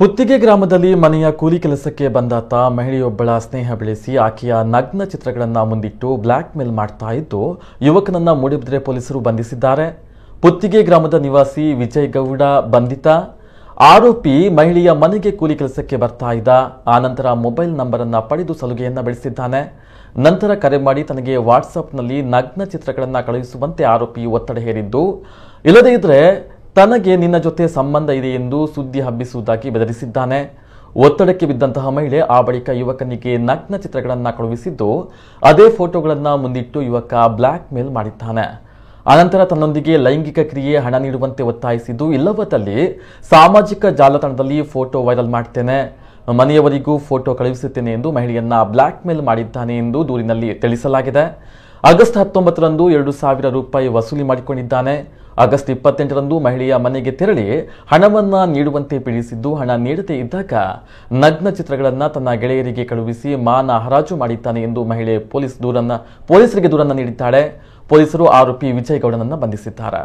ಪುತ್ತಿಗೆ ಗ್ರಾಮದಲ್ಲಿ ಮನೆಯ ಕೂಲಿ ಕೆಲಸಕ್ಕೆ ಬಂದಾತ ಮಹಿಳೆಯೊಬ್ಬಳ ಸ್ನೇಹ ಬೆಳೆಸಿ ಆಕೆಯ ನಗ್ನ ಚಿತ್ರಗಳನ್ನು ಮುಂದಿಟ್ಟು ಬ್ಲಾಕ್ ಮೇಲ್ ಮಾಡ್ತಾ ಇದ್ದು ಯುವಕನನ್ನ ಮೂಡಿಬಿದ್ರೆ ಪೊಲೀಸರು ಬಂಧಿಸಿದ್ದಾರೆ. ಪುತ್ತಿಗೆ ಗ್ರಾಮದ ನಿವಾಸಿ ವಿಜಯ್ ಗೌಡ ಬಂಧಿತ. ಆರೋಪಿ ಮಹಿಳೆಯ ಮನೆಗೆ ಕೂಲಿ ಕೆಲಸಕ್ಕೆ ಬರ್ತಾ ಇದ್ದ. ಆನಂತರ ಮೊಬೈಲ್ ನಂಬರ್ ಅನ್ನು ಪಡೆದು ಸಲುಗೆಯನ್ನ ಬೆಳೆಸಿದ್ದಾನೆ. ನಂತರ ಕರೆ ಮಾಡಿ ತನಗೆ ವಾಟ್ಸ್ಆಪ್ನಲ್ಲಿ ನಗ್ನ ಚಿತ್ರಗಳನ್ನು ಕಳುಹಿಸುವಂತೆ ಆರೋಪಿ ಒತ್ತಡ ಹೇರಿದ್ದು, ಇಲ್ಲದೇ ಇದ್ರೆ ತನಗೆ ನಿನ್ನ ಜೊತೆ ಸಂಬಂಧ ಇದೆ ಎಂದು ಸುದ್ದಿ ಹಬ್ಬಿಸುವುದಾಗಿ ಬೆದರಿಸಿದ್ದಾನೆ. ಒತ್ತಡಕ್ಕೆ ಬಿದ್ದಂತಹ ಮಹಿಳೆ ಆ ಬಳಿಕ ಯುವಕನಿಗೆ ನಗ್ನ ಚಿತ್ರಗಳನ್ನು ಕಳುಹಿಸಿದ್ದು, ಅದೇ ಫೋಟೋಗಳನ್ನು ಮುಂದಿಟ್ಟು ಯುವಕ ಬ್ಲಾಕ್ ಮೇಲ್ ಮಾಡಿದ್ದಾನೆ. ಅನಂತರ ತನ್ನೊಂದಿಗೆ ಲೈಂಗಿಕ ಕ್ರಿಯೆ ಹಣ ನೀಡುವಂತೆ ಒತ್ತಾಯಿಸಿದ್ದು, ಇಲ್ಲವಾದಲ್ಲಿ ಸಾಮಾಜಿಕ ಜಾಲತಾಣದಲ್ಲಿ ಫೋಟೋ ವೈರಲ್ ಮಾಡ್ತೇನೆ, ಮನೆಯವರಿಗೂ ಫೋಟೋ ಕಳುಹಿಸುತ್ತೇನೆ ಎಂದು ಮಹಿಳೆಯನ್ನ ಬ್ಲಾಕ್ ಮೇಲ್ ಮಾಡಿದ್ದಾನೆ ಎಂದು ದೂರಿನಲ್ಲಿ ತಿಳಿಸಲಾಗಿದೆ. ಆಗಸ್ಟ್ 19ರಂದು 2,000 ರೂಪಾಯಿ ವಸೂಲಿ ಮಾಡಿಕೊಂಡಿದ್ದಾನೆ. ಆಗಸ್ಟ್ 28ರಂದು ಮಹಿಳೆಯ ಮನೆಗೆ ತೆರಳಿ ಹಣವನ್ನ ನೀಡುವಂತೆ ಪೀಡಿಸಿದ್ದು, ಹಣ ನೀಡದೇ ಇದ್ದಾಗ ನಗ್ನ ಚಿತ್ರಗಳನ್ನು ತನ್ನ ಗೆಳೆಯರಿಗೆ ಕಳುಹಿಸಿ ಮಾನ ಹರಾಜು ಮಾಡಿದ್ದಾನೆ ಎಂದು ಮಹಿಳೆ ಪೊಲೀಸರಿಗೆ ದೂರನ್ನ ನೀಡಿದ್ದಾಳೆ. ಪೊಲೀಸರು ಆರೋಪಿ ವಿಜಯ್ ಗೌಡನನ್ನ ಬಂಧಿಸಿದ್ದಾರೆ.